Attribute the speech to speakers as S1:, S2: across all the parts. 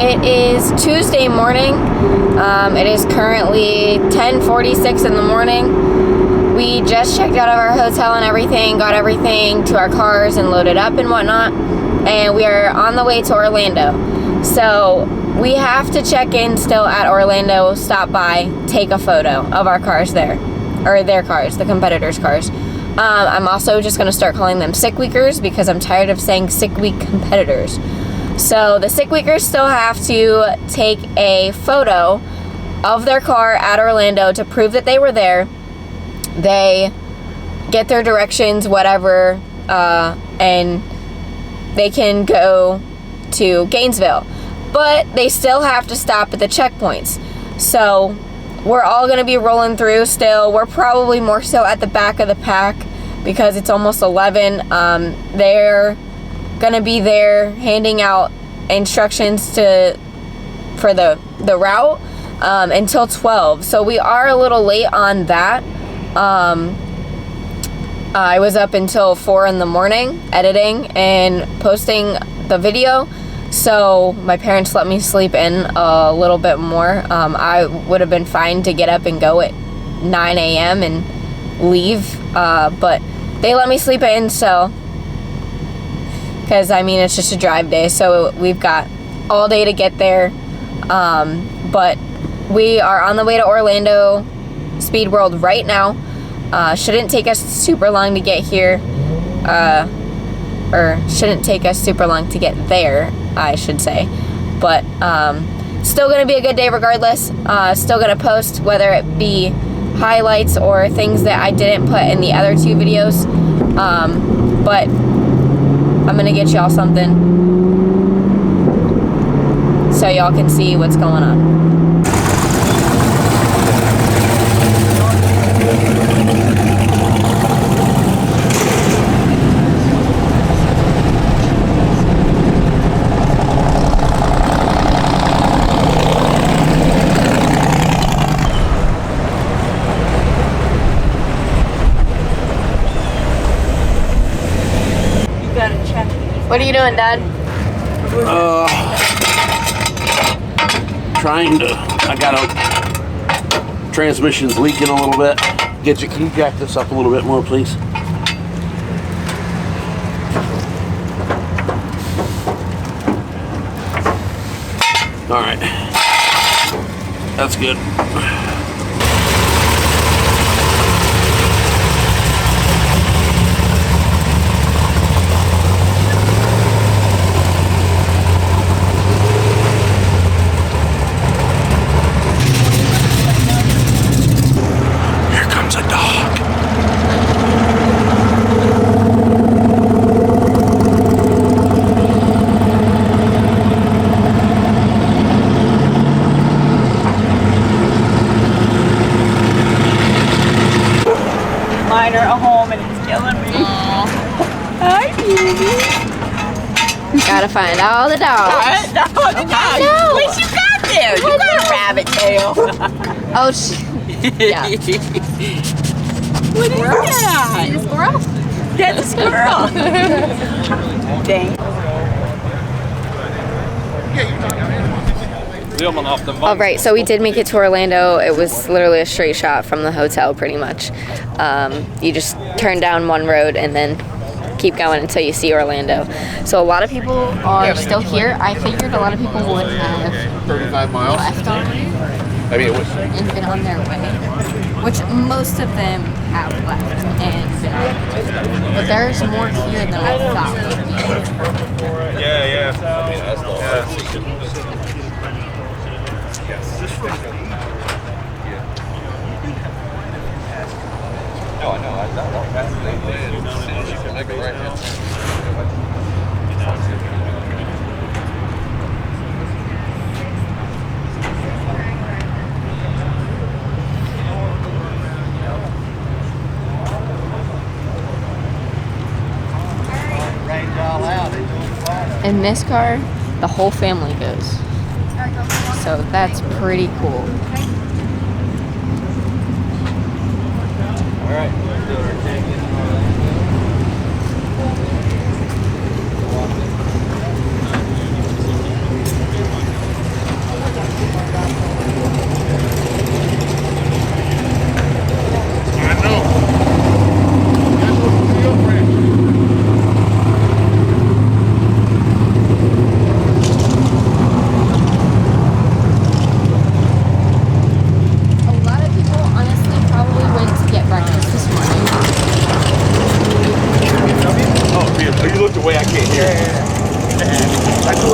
S1: it is Tuesday morning. It is currently 10:46 in the morning. We just checked out of our hotel and everything, got everything to our cars and loaded up and whatnot, and we are on the way to Orlando. So we have to check in still at Orlando, stop by, take a photo of our cars there, or their cars, the competitors' cars. I'm also just going to start calling them sick weekers because I'm tired of saying sick week competitors. So the sick weekers still have to take a photo of their car at Orlando to prove that they were there. They get their directions, whatever, and they can go to Gainesville. But they still have to stop at the checkpoints. So we're all going to be rolling through still. We're probably more so at the back of the pack because it's almost 11. They're going to be there handing out instructions for the route until 12. So we are a little late on that. I was up until 4 in the morning editing and posting the video. So my parents let me sleep in a little bit more. I would have been fine to get up and go at 9 a.m. and leave, but they let me sleep in, so, because I mean it's just a drive day, so we've got all day to get there. But we are on the way to Orlando Speed World right now. Shouldn't take us super long to get here, or shouldn't take us super long to get there, I should say. But still gonna be a good day regardless. Still gonna post, whether it be highlights or things that I didn't put in the other 2 videos. But I'm gonna get y'all something so y'all can see what's going on. What are you doing, Dad?
S2: Trying to, I got a transmission's leaking a little bit. Can you jack this up a little bit more, please? All right, that's good.
S3: Mine are at home and it's killing me. Hi, baby.
S1: Gotta find all the dogs.
S3: What you got there? You got a rabbit tail.
S1: Oh, yeah.
S3: What is that?
S1: See the squirrel?
S3: That's a squirrel. Dang.
S1: All right, so we did make it to Orlando. It was literally a straight shot from the hotel, pretty much. You just turn down one road and then keep going until you see Orlando. So a lot of people are still here. I figured a lot of people would have
S2: 35 miles.
S1: left already
S2: I mean, it was.
S1: and been on their way, which most of them have left. But there's more here than I thought would be.
S4: Yeah. No, I know. I thought that you can make it right now.
S1: In this car, the whole family goes. So that's pretty cool.
S4: All right.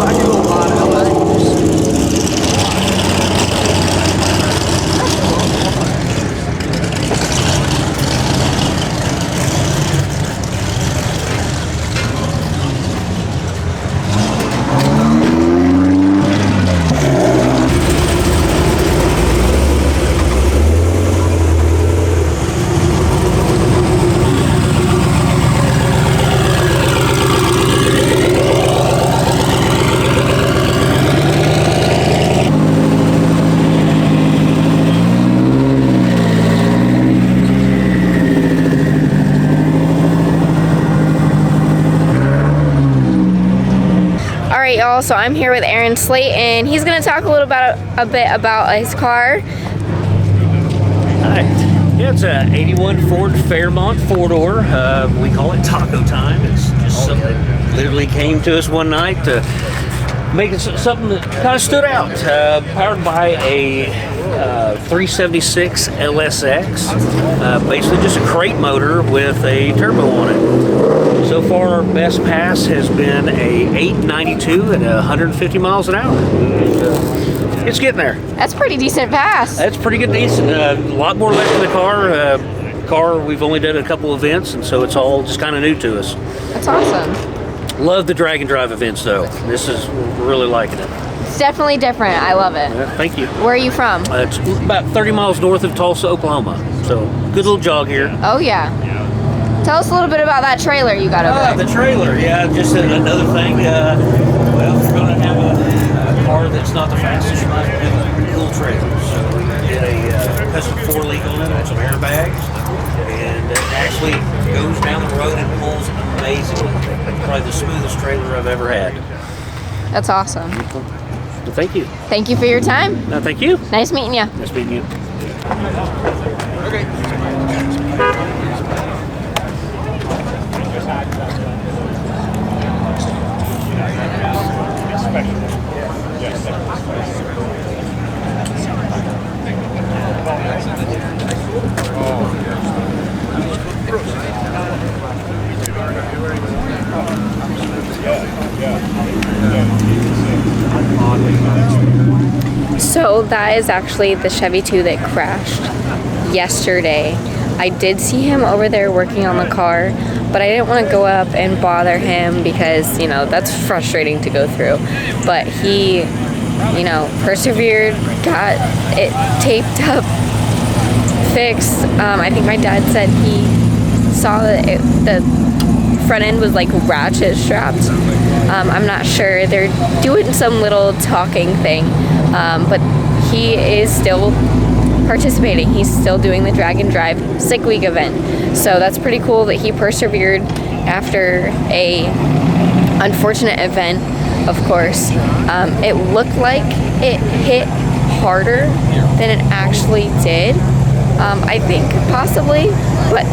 S5: I do a lot of LA.
S1: Y'all, so I'm here with Aaron Slate, and he's going to talk a little bit about his car.
S6: Hi. Yeah, it's a 81 Ford Fairmont 4-door. We call it Taco Time. It's just something that literally came to us one night to make it something that kind of stood out. Powered by a 376 LSX. Basically just a crate motor with a turbo on it. So far, our best pass has been a 892 at 150 miles an hour. It's getting there.
S1: That's pretty decent pass.
S6: That's pretty good, decent. A lot more left in the car. We've only done a couple events, and so it's all just kind of new to us.
S1: That's awesome.
S6: Love the drag and drive events, though. This is really liking it.
S1: It's definitely different. I love it.
S6: Thank you.
S1: Where are you from?
S6: It's about 30 miles north of Tulsa, Oklahoma. So good little jog here.
S1: Oh yeah. Tell us a little bit about that trailer you got over there.
S6: The trailer, yeah, just another thing. Well, if you're going to have a car that's not the fastest, you might have a pretty cool trailer. So we did a custom 4-leak on it with some airbags, and it actually goes down the road and pulls amazingly. Probably the smoothest trailer I've ever had.
S1: That's awesome.
S6: Well, thank you.
S1: Thank you for your time.
S6: No, thank you.
S1: Nice meeting you.
S6: Nice meeting you.
S5: Okay.
S1: So that is actually the Chevy 2 that crashed yesterday. I did see him over there working on the car, but I didn't want to go up and bother him because, you know, that's frustrating to go through. But he, you know, persevered, got it taped up, fixed. I think my dad said he saw that the front end was like ratchet strapped. I'm not sure. They're doing some little talking thing, but he is still participating. He's still doing the Drag and Drive Sick Week event. So that's pretty cool that he persevered after a unfortunate event, of course. It looked like it hit harder than it actually did. I think possibly, but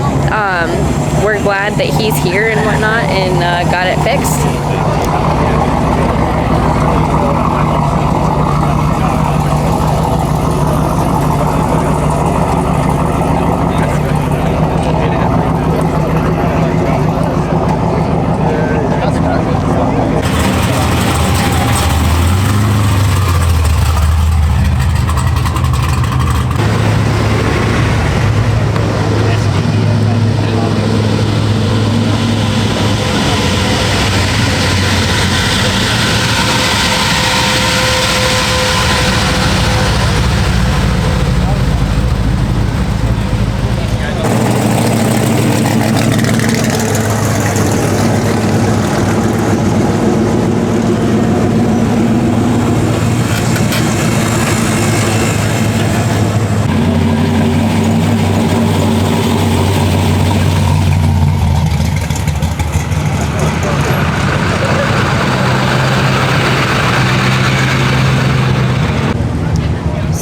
S1: we're glad that he's here and whatnot and got it fixed.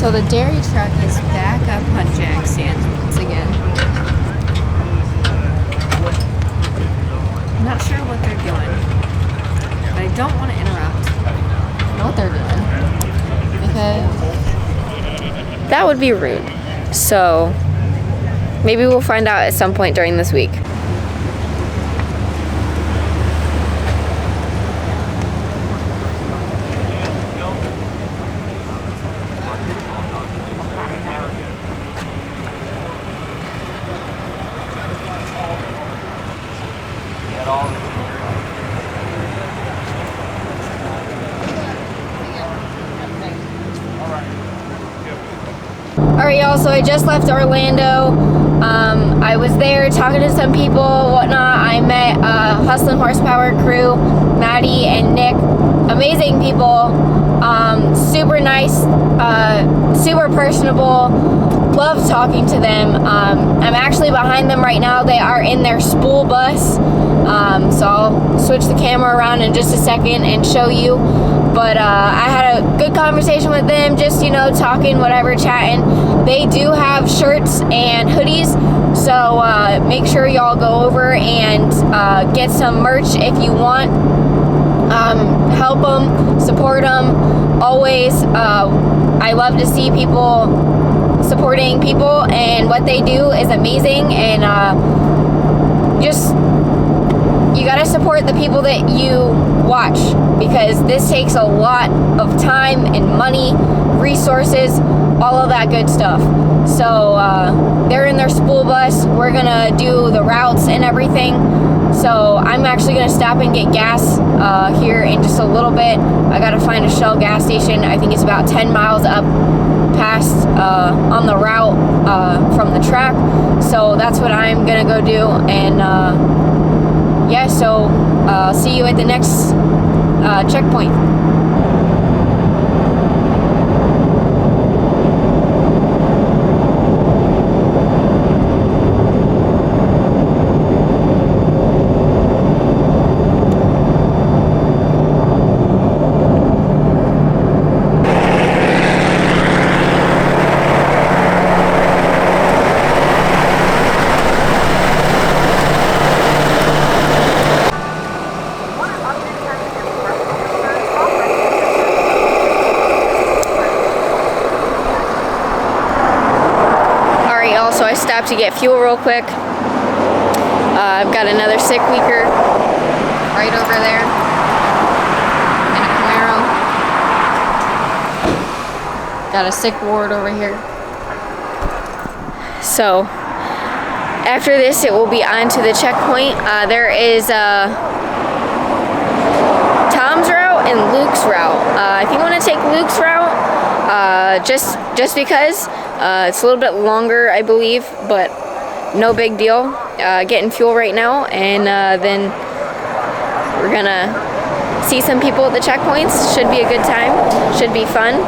S1: So the dairy truck is back up on jack stands once again. I'm not sure what they're doing, but I don't want to interrupt what they're doing because that would be rude. So maybe we'll find out at some point during this week. Alright, y'all, so I just left Orlando. I was there talking to some people, whatnot. I met Hustlin' Horsepower crew, Maddie and Nick. Amazing people. Super nice, super personable. Love talking to them. I'm actually behind them right now. They are in their spool bus. So I'll switch the camera around in just a second and show you. But I had a good conversation with them, just, you know, talking, whatever, chatting. They do have shirts and hoodies, so make sure y'all go over and get some merch if you want. Help them, support them, always. I love to see people supporting people, and what they do is amazing, and just, you gotta support the people that you watch, because this takes a lot of time and money, resources, all of that good stuff. So they're in their spool bus. We're gonna do the routes and everything. So I'm actually gonna stop and get gas here in just a little bit. I gotta find a Shell gas station. I think it's about 10 miles up past on the route from the track. So that's what I'm gonna go do, and yeah, so see you at the next checkpoint. So I stopped to get fuel real quick. I've got another sick weaker right over there in a Camaro. Got a sick ward over here. So after this, it will be on to the checkpoint. There is Tom's route and Luke's route. I think I'm gonna take Luke's route just because. It's a little bit longer, I believe, but no big deal. Getting fuel right now, and then we're gonna see some people at the checkpoints. Should be a good time. Should be fun.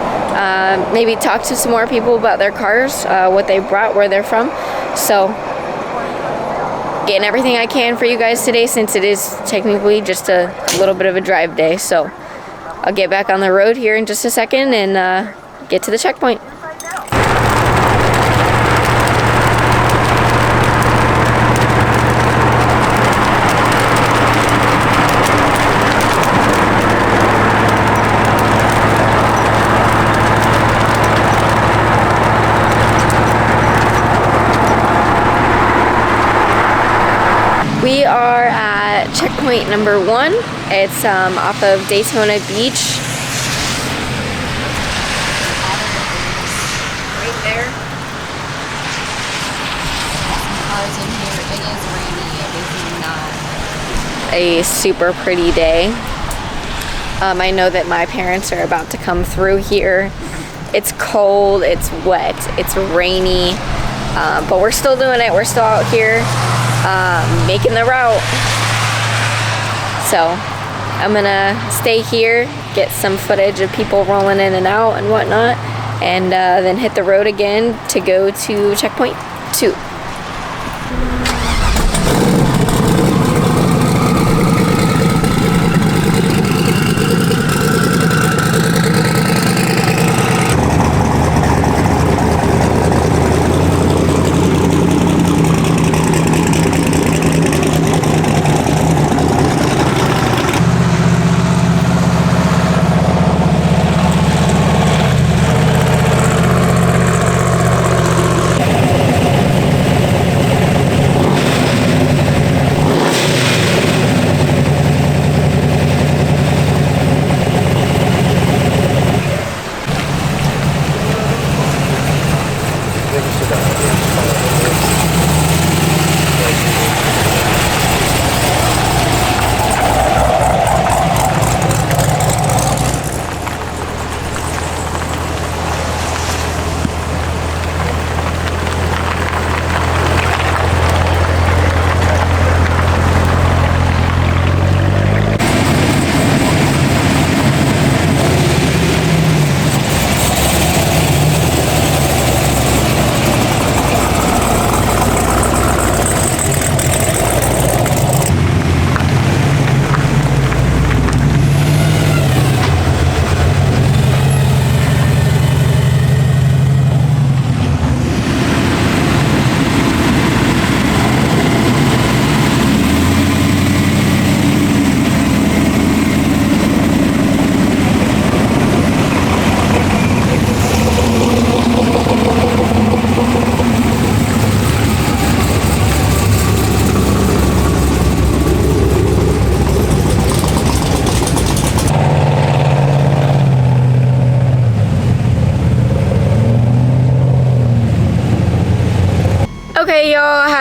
S1: Maybe talk to some more people about their cars, what they brought, where they're from. So getting everything I can for you guys today, since it is technically just a little bit of a drive day. So I'll get back on the road here in just a second and get to the checkpoint. We are at checkpoint number 1. It's off of Daytona Beach. Right there.
S7: Cars in here. It is rainy. It is not
S1: A super pretty day. I know that my parents are about to come through here. It's cold, it's wet, it's rainy, but we're still doing it. We're still out here. Making the route. So I'm gonna stay here, get some footage of people rolling in and out and whatnot, and then hit the road again to go to checkpoint 2.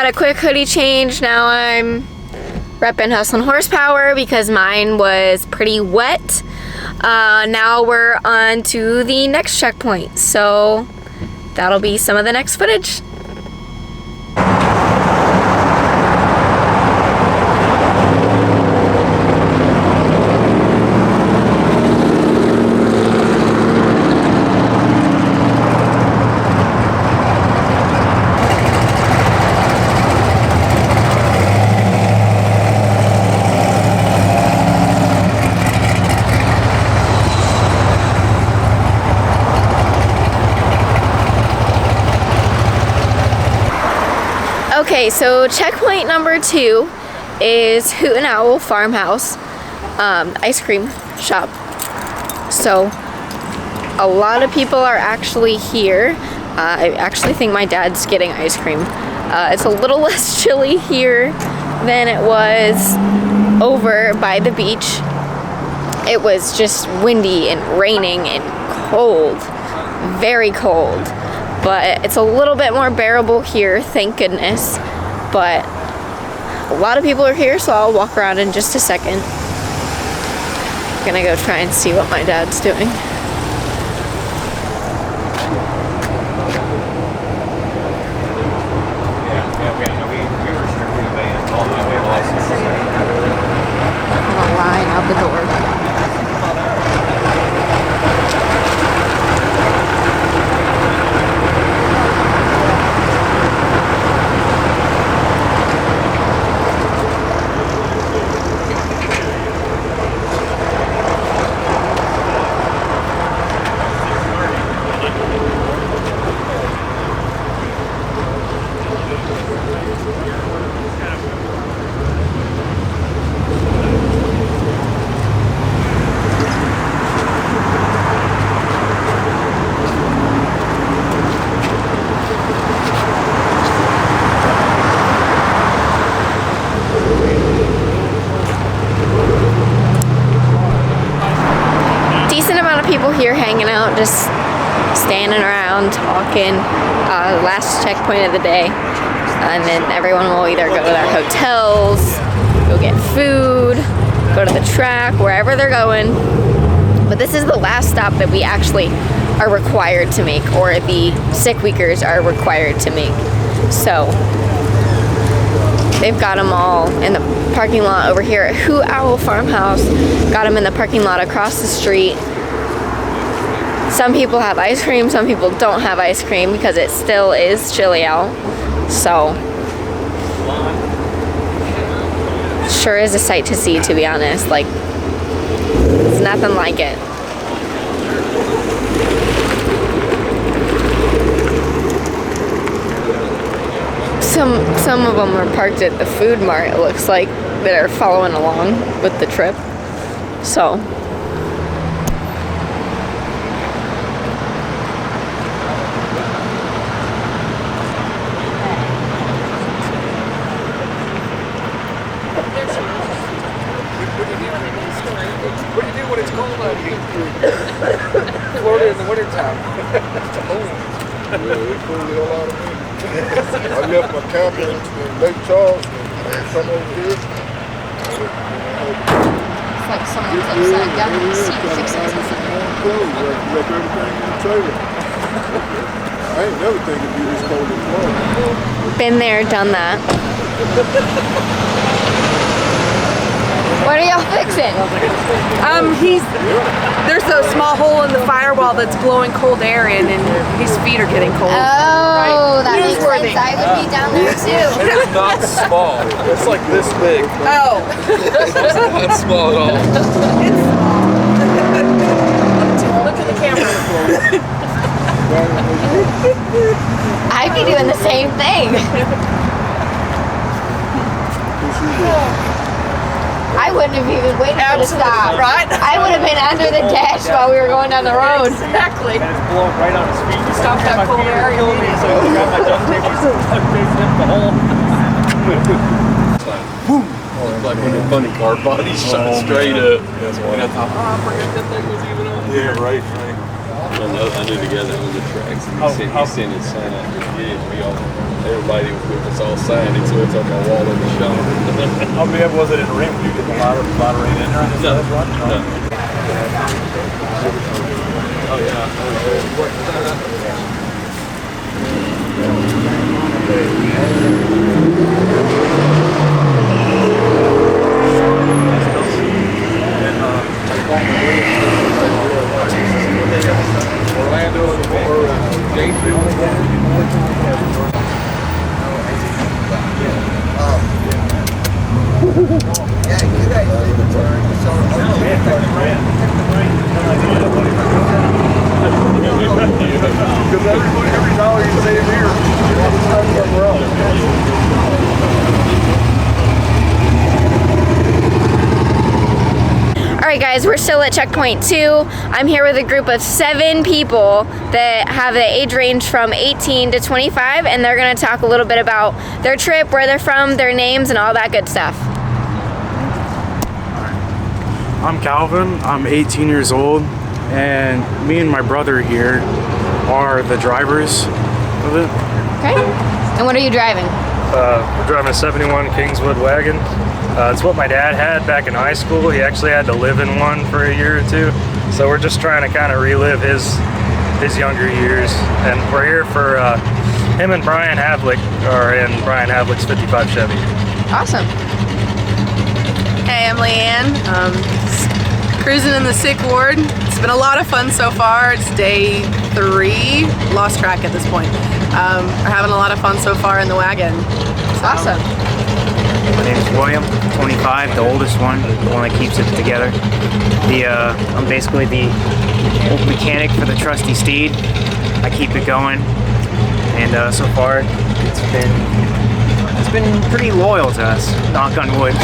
S1: got a quick hoodie change. Now I'm repping Hustle and Horsepower because mine was pretty wet. Now we're on to the next checkpoint, so that'll be some of the next footage. Okay, so checkpoint number 2 is Hoot and Owl Farmhouse ice cream shop. So a lot of people are actually here. I actually think my dad's getting ice cream. It's a little less chilly here than it was over by the beach. It was just windy and raining and cold, very cold. But it's a little bit more bearable here, thank goodness. But a lot of people are here, so I'll walk around in just a second. I'm gonna go try and see what my dad's doing. I'm gonna line out the door. People here hanging out, just standing around, talking. Last checkpoint of the day, and then everyone will either go to their hotels, go get food, go to the track, wherever they're going. But this is the last stop that we actually are required to make, or the sick weekers are required to make. So they've got them all in the parking lot over here at Hoot Owl Farmhouse. Got them in the parking lot across the street. Some people have ice cream, some people don't have ice cream because it still is chilly out. So, sure is a sight to see, to be honest. Like, it's nothing like it. Some of them are parked at the food mart, it looks like, that are following along with the trip. So,
S5: What do you do when it's cold out here? Florida in the wintertime.
S8: Yeah, it cooled the hell out of me. I left my camper in Lake Charles and come over here.
S7: It's like someone's upside down in the seat fixing something.
S8: Left everything in the trailer. I ain't never think it'd be this cold in Florida.
S1: been there, done that. What are y'all fixing?
S3: There's a small hole in the firewall that's blowing cold air in, and his feet are getting cold.
S1: Oh, that makes sense. I would be down there too.
S4: It's not small. It's like this big.
S3: Oh.
S4: It's not small at all.
S3: Look at the camera.
S1: I'd be doing the same thing. I wouldn't have even waited for the stop.
S3: Right?
S1: I would have been under the dash while we were going down the road.
S3: Exactly.
S6: And it's blowing right on his feet. You
S3: Stop that cold air.
S6: killing me, so I grab my duct tape and duct tape the hole.
S4: Like when the funny car body shot straight up. And I thought, oh, I forgot that thing was even on.
S8: Yeah, right.
S4: I knew together on the tracks. And he sent his son out to get it. Everybody was with us all signing, so it's on my wall in the shop.
S5: How big was it in the ring? Were you getting a lot of rain in there?
S4: No.
S5: Oh, yeah. Orlando or Gainesville. Because every dollar you save here, you want to start somewhere else.
S1: Alright guys, we're still at checkpoint 2. I'm here with a group of 7 people that have the age range from 18 to 25, and they're going to talk a little bit about their trip, where they're from, their names, and all that good stuff.
S9: I'm Calvin, I'm 18 years old, and me and my brother here are the drivers of it.
S1: Okay. And what are you driving?
S9: We're driving a 71 Kingswood wagon. It's what my dad had back in high school. He actually had to live in one for a year or two. So we're just trying to kind of relive his younger years. And we're here for him and Brian Havlick, or in Brian Havlick's 55 Chevy.
S1: Awesome.
S3: Hey, I'm Leanne. Cruising in the sick ward. It's been a lot of fun so far. It's day 3. Lost track at this point. We're having a lot of fun so far in the wagon.
S1: Awesome.
S10: My name is William, 25, the oldest one, the one that keeps it together. I'm basically the mechanic for the trusty steed. I keep it going, and so far it's been pretty loyal to us. Knock on wood.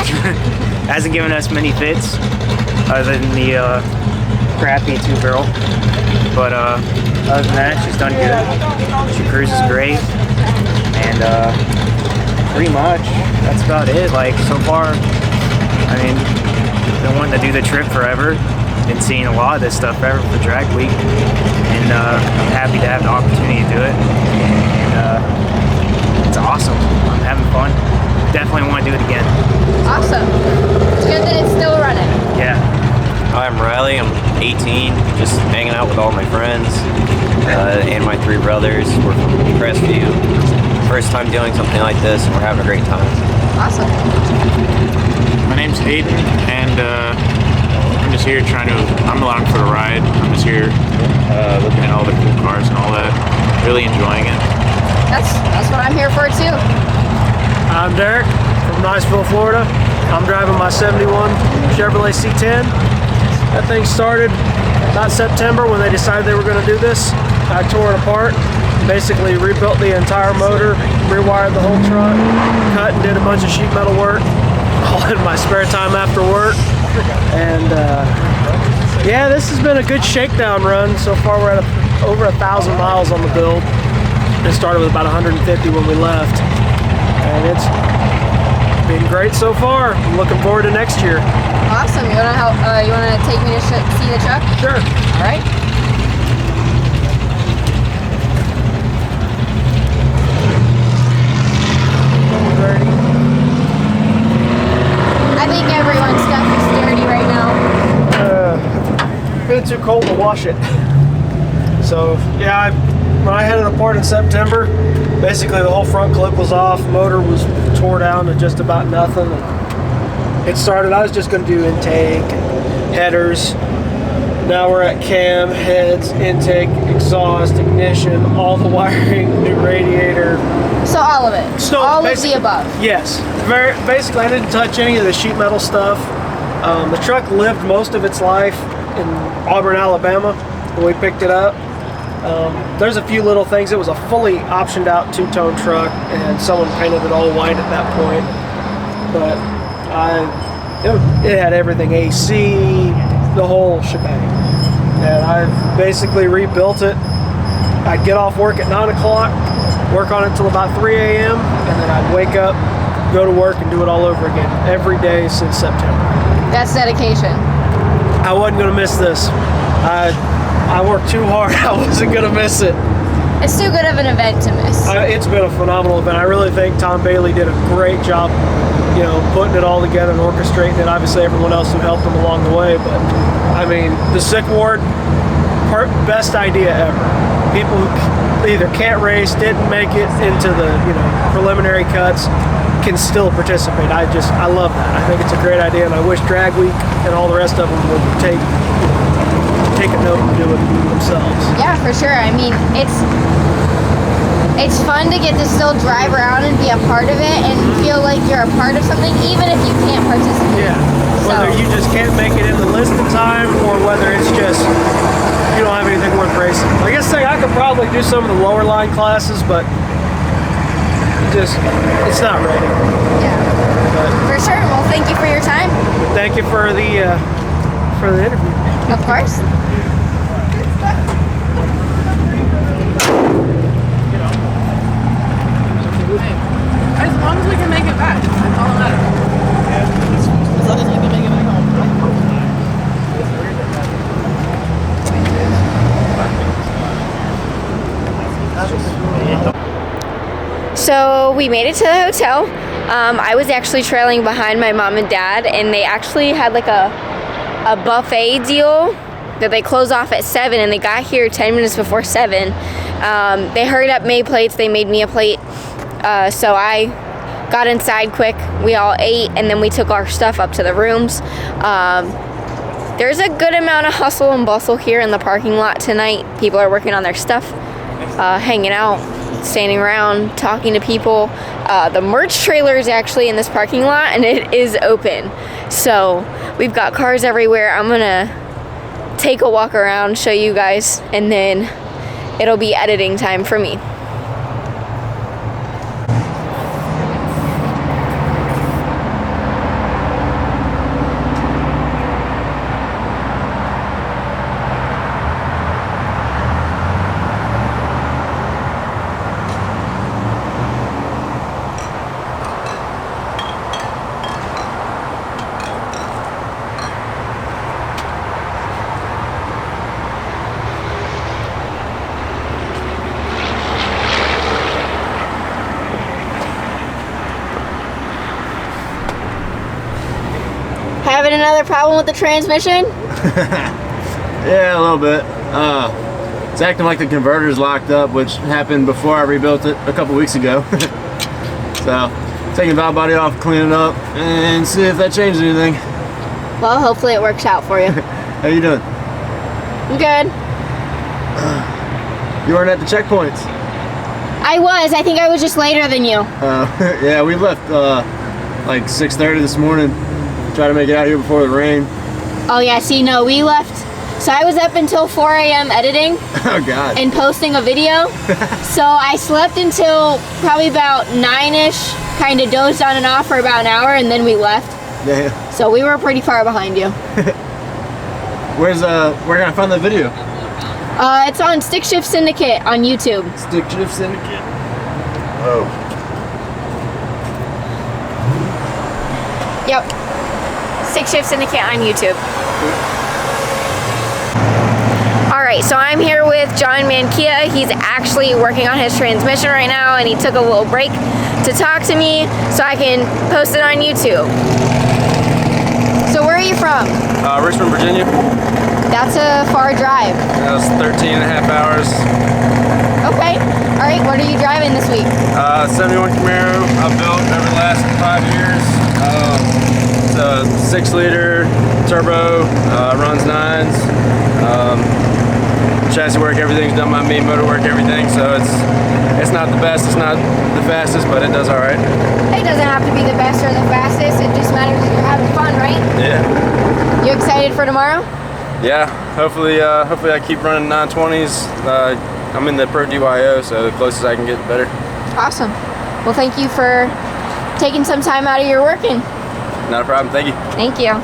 S10: Hasn't given us many fits, other than the crappy 2-barrel. But other than that, she's done good. She cruises great, and pretty much that's about it. Like, so far, I mean, been wanting to do the trip forever. Been seeing a lot of this stuff forever for drag week, and I'm happy to have the opportunity to do it. And it's awesome. I'm having fun. Definitely want to do it again.
S1: Awesome. It's good that it's still running.
S10: Yeah.
S11: Hi, I'm Riley. I'm 18, just hanging out with all my friends and my 3 brothers. We're from Crestview. First time doing something like this, and we're having a great time.
S1: Awesome.
S9: My name's Hayden, and I'm just here I'm along for the ride. I'm just here looking at all the cool cars and all that, really enjoying it.
S1: That's what I'm here for too.
S12: I'm Derek from Gainesville, Florida. I'm driving my 71 Chevrolet C10. That thing started about September when they decided they were going to do this. I tore it apart, basically rebuilt the entire motor, rewired the whole truck, cut and did a bunch of sheet metal work, all in my spare time after work. And yeah, this has been a good shakedown run. So far we're at over 1,000 miles on the build. It started with about 150 when we left. And it's been great so far. I'm looking forward to next year.
S1: Awesome. You wanna help? You wanna take me to see the truck?
S12: Sure.
S1: All right. I think everyone's stuff is dirty right now.
S12: Been too cold to wash it. So yeah, when I had it apart in September, basically the whole front clip was off, motor was tore down to just about nothing. It started, I was just going to do intake, headers. Now we're at cam, heads, intake, exhaust, ignition, all the wiring, new radiator.
S1: So all of it.
S12: So
S1: all of the above.
S12: Yes. Basically, I didn't touch any of the sheet metal stuff. The truck lived most of its life in Auburn, Alabama when we picked it up. There's a few little things. It was a fully optioned out 2-tone truck, and someone painted it all white at that point. But it had everything, AC, the whole shebang. And I basically rebuilt it. I'd get off work at 9 o'clock, work on it until about 3 a.m., and then I'd wake up, go to work, and do it all over again every day since September.
S1: That's dedication.
S12: I wasn't going to miss this. I worked too hard. I wasn't gonna miss it.
S1: It's too good of an event to miss.
S12: It's been a phenomenal event. I really think Tom Bailey did a great job, you know, putting it all together and orchestrating it. Obviously, everyone else who helped him along the way, but I mean, the sick ward, best idea ever. People who either can't race, didn't make it into the, you know, preliminary cuts, can still participate. I love that. I think it's a great idea, and I wish Drag Week and all the rest of them would take a note and do it themselves.
S1: Yeah, for sure. I mean, it's fun to get to still drive around and be a part of it and feel like you're a part of something, even if you can't participate.
S12: Yeah. Whether you just can't make it in the list in time, or whether it's just you don't have anything worth racing. Like I say, I could probably do some of the lower line classes, but it's not ready.
S1: Yeah.
S12: But
S1: for sure. Well, thank you for your time.
S12: Thank you for the interview.
S1: Of course.
S3: As long as we can make it back, that's all that matters. As long as we can make it back home.
S1: So we made it to the hotel. I was actually trailing behind my mom and dad, and they actually had like a buffet deal that they closed off at 7, and they got here 10 minutes before 7. They hurried up, made plates. They made me a plate. So I got inside quick. We all ate, and then we took our stuff up to the rooms. There's a good amount of hustle and bustle here in the parking lot tonight. People are working on their stuff, hanging out, standing around, talking to people. The merch trailer is actually in this parking lot, and it is open. So we've got cars everywhere. I'm gonna take a walk around, show you guys, and then it'll be editing time for me. Having another problem with the transmission?
S13: Yeah, a little bit. It's acting like the converter's locked up, which happened before I rebuilt it a couple weeks ago. So, taking the valve body off, clean it up, and see if that changes anything.
S1: Well, hopefully it works out for you.
S13: How you doing?
S1: I'm good.
S13: You weren't at the checkpoints.
S1: I was. I think I was just later than you.
S13: Yeah, we left like 6:30 this morning. Try to make it out here before the rain.
S1: Oh yeah, see, no, we left. So I was up until 4 a.m. editing.
S13: Oh God.
S1: And posting a video. So I slept until probably about 9-ish, kind of dozed on and off for about an hour, and then we left.
S13: Yeah.
S1: So we were pretty far behind you.
S13: Where can I find that video?
S1: It's on Stick Shift Syndicate on YouTube.
S13: Stick Shift Syndicate. Oh.
S1: Yep. Stick Shift Syndicate on YouTube. Alright, so I'm here with John Mankia. He's actually working on his transmission right now, and he took a little break to talk to me so I can post it on YouTube. So where are you from?
S4: Richmond, Virginia.
S1: That's a far drive.
S4: That was 13 and a half hours.
S1: Okay. Alright, what are you driving this week?
S4: 71 Camaro. I've built over the last 5 years. It's a 6-liter turbo, runs 9s. Chassis work, everything's done by me, motor work, everything. So it's not the best, it's not the fastest, but it does all right.
S1: It doesn't have to be the best or the fastest. It just matters that you're having fun, right?
S4: Yeah.
S1: You excited for tomorrow?
S4: Yeah. Hopefully I keep running 920s. I'm in the Pro DYO, so the closest I can get, the better.
S1: Awesome. Well, thank you for taking some time out of your working.
S4: Not a problem. Thank you.
S1: Thank you.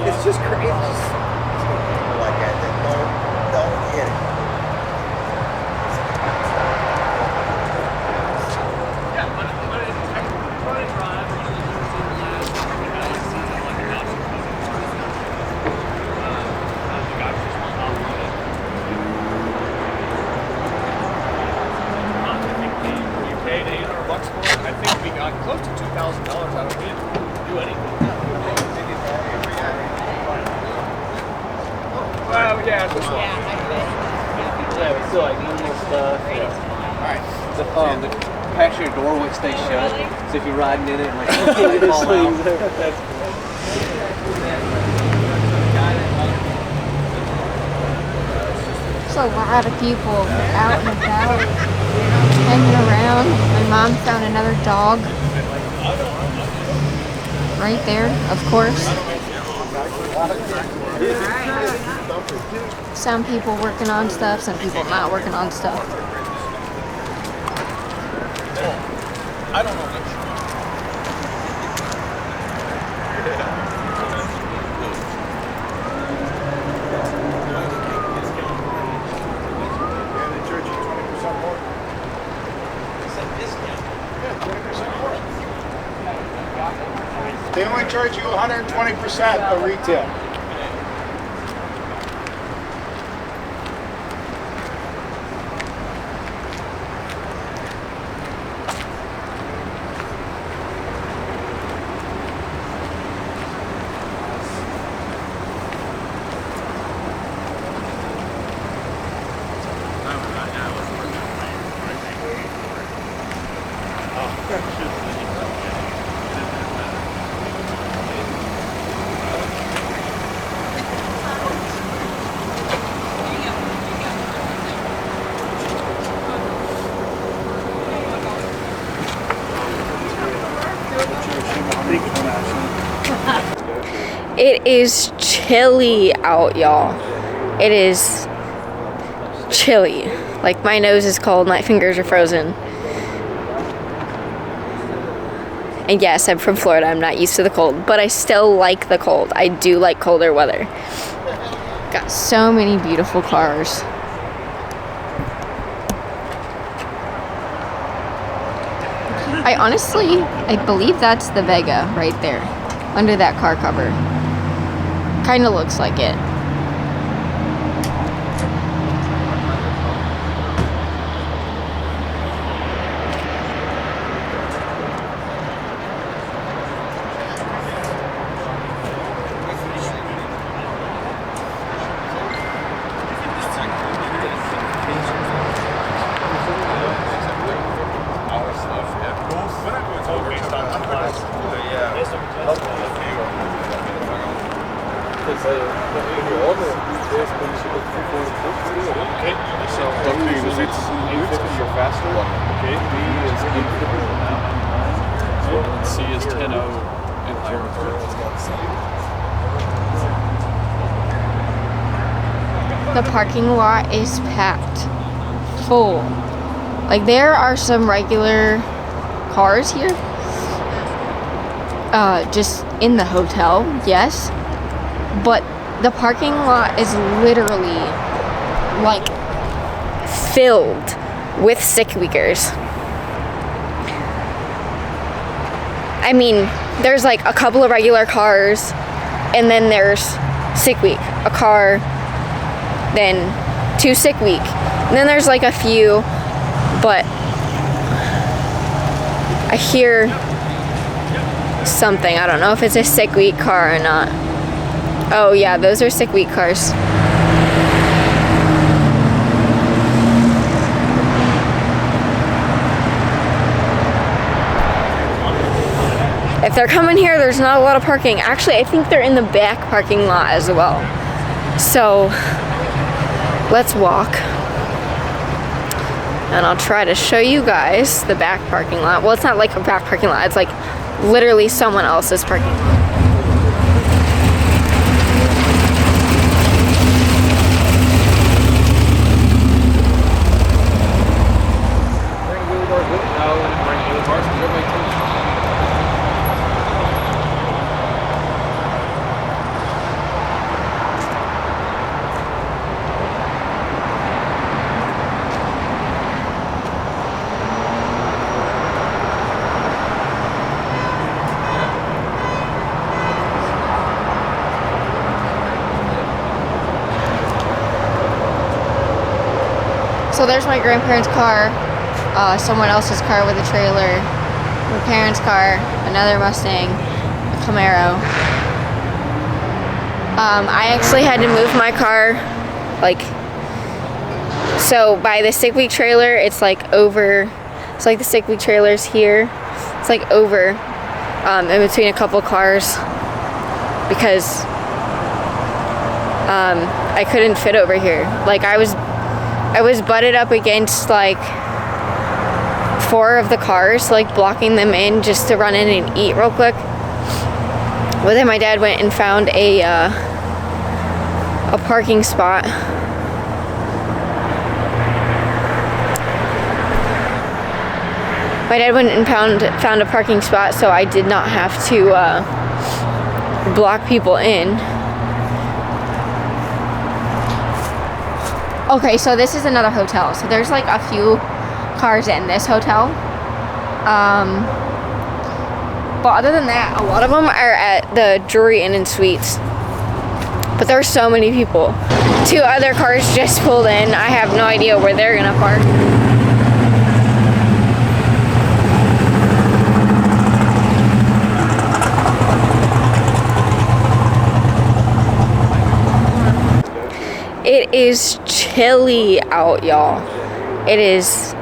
S5: It's just crazy. Like that. Don't get it. don't do anything. Well, yeah, this one.
S10: Yeah, but still like normal stuff.
S5: Alright.
S10: The passenger door won't stay shut. So if you're riding in it, like you fall out.
S7: There's a lot of people out and about, hanging around. My mom found another dog right there, of course. Some people working on stuff, some people not working on stuff.
S5: I don't know.
S14: They only charge you 120% of retail.
S1: It is chilly out, y'all. It is chilly. Like, my nose is cold, my fingers are frozen. And yes, I'm from Florida, I'm not used to the cold, but I still like the cold. I do like colder weather. Got so many beautiful cars. I believe that's the Vega right there, under that car cover. Kinda looks like it.
S5: C is 10-0 and
S1: The parking lot is packed full. Like, there are some regular cars here, just in the hotel, yes, but the parking lot is literally like filled with sick weekers. I mean, there's like a couple of regular cars, and then there's sick week, a car, then 2 sick week, and then there's like a few, but I hear something. I don't know if it's a sick week car or not. Oh yeah, those are sick week cars. If they're coming here, there's not a lot of parking. Actually, I think they're in the back parking lot as well. So let's walk. And I'll try to show you guys the back parking lot. Well, it's not like a back parking lot. It's like literally someone else's parking lot. So there's my grandparents' car, someone else's car with a trailer,
S7: my parents' car, another Mustang, a Camaro. I actually had to move my car, like, so by the sick week trailer, it's like over, it's like the sick week trailer's here. It's like over, in between a couple cars, because I couldn't fit over here. Like I was butted up against like 4 of the cars, like blocking them in just to run in and eat real quick. But then my dad went and found a parking spot. My dad went and found a parking spot, so I did not have to block people in. Okay, so this is another hotel. So there's like a few cars in this hotel. But other than that, a lot of them are at the Drury Inn and Suites. But there's so many people. 2 other cars just pulled in. I have no idea where they're gonna park. It is chilly out, y'all. It is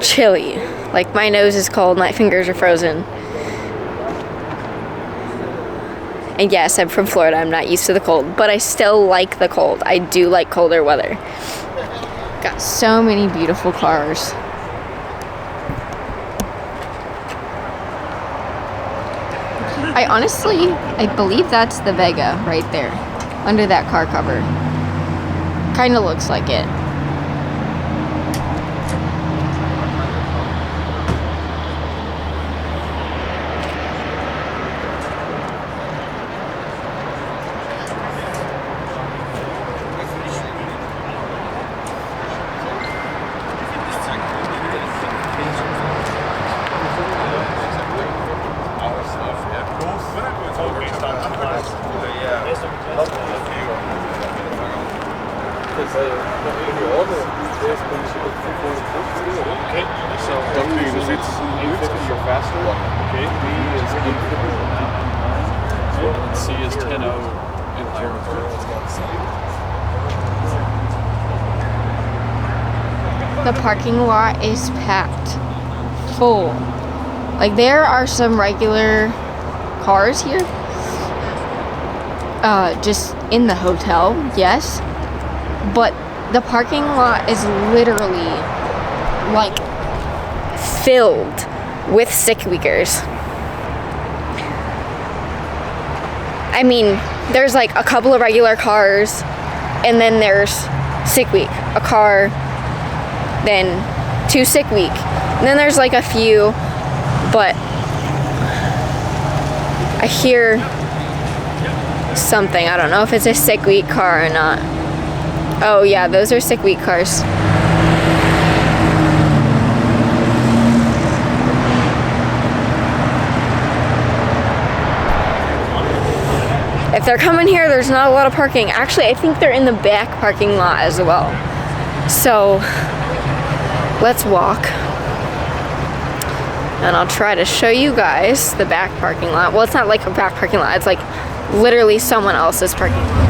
S7: chilly. Like my nose is cold, my fingers are frozen. And yes, I'm from Florida, I'm not used to the cold, but I still like the cold. I do like colder weather. Got so many beautiful cars. I believe that's the Vega right there, under that car cover. Kinda looks like it. The parking lot is packed full. Like there are some regular cars here, just in the hotel, yes, but the parking lot is literally like filled with sick weekers. I mean, there's like a couple of regular cars, and then there's sick week, a car, then 2 sick week, and then there's like a few, but I hear something. I don't know if it's a sick week car or not. Oh yeah, those are sick week cars. If they're coming here, there's not a lot of parking. Actually, I think they're in the back parking lot as well. So let's walk. And I'll try to show you guys the back parking lot. Well, it's not like a back parking lot. It's like literally someone else's parking lot.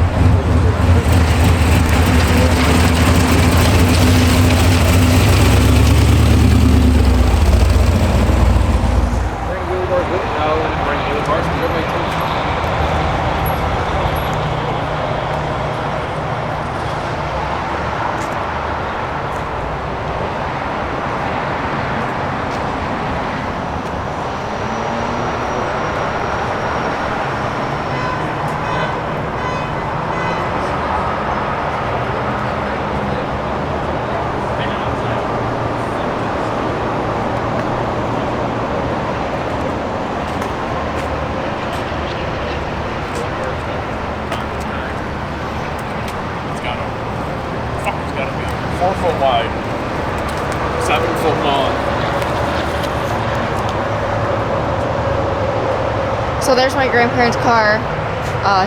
S7: So there's my grandparents' car,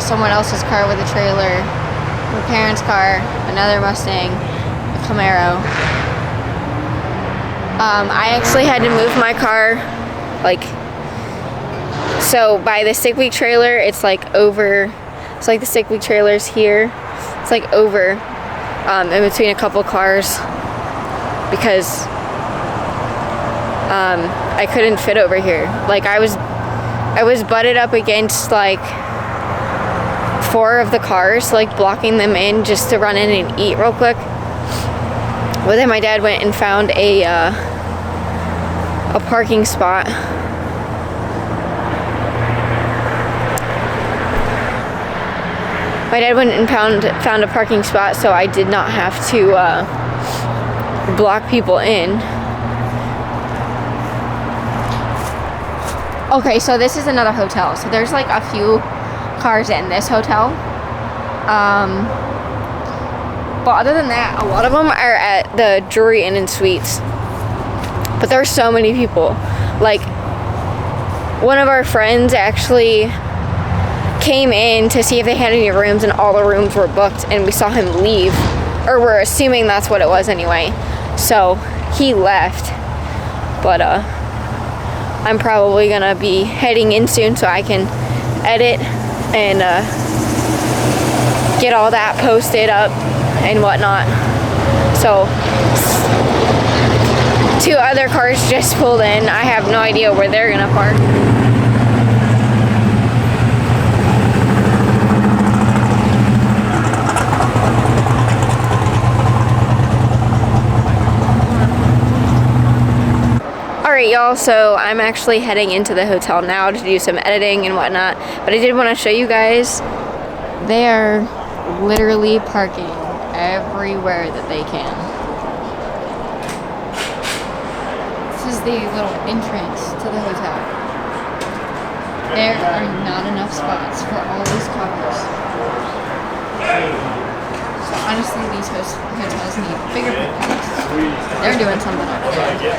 S7: someone else's car with a trailer, my parents' car, another Mustang, a Camaro. I actually had to move my car like, so by the sick week trailer, it's like over, it's like the sick week trailer's here. It's like over in between a couple cars because I couldn't fit over here. Like I was butted up against like 4 of the cars, like blocking them in just to run in and eat real quick. But then my dad went and found a parking spot. My dad went and found a parking spot, so I did not have to block people in. Okay, so this is another hotel. So there's like a few cars in this hotel. But other than that, a lot of them are at the Drury Inn and Suites. But there's so many people. Like, one of our friends actually came in to see if they had any rooms, and all the rooms were booked, and we saw him leave. Or we're assuming that's what it was anyway. So he left. But I'm probably gonna be heading in soon so I can edit and get all that posted up and whatnot. So 2 other cars just pulled in. I have no idea where they're gonna park. Alright y'all, so I'm actually heading into the hotel now to do some editing and whatnot, but I did want to show you guys, they are literally parking everywhere that they can. This is the little entrance to the hotel. There are not enough spots for all these cars. So honestly, these hotels need bigger parking. They're doing something over there.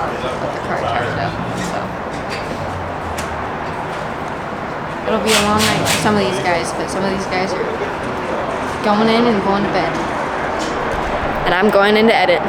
S7: With the car parked up, so. It'll be a long night for some of these guys, but some of these guys are going in and going to bed. And I'm going in to edit.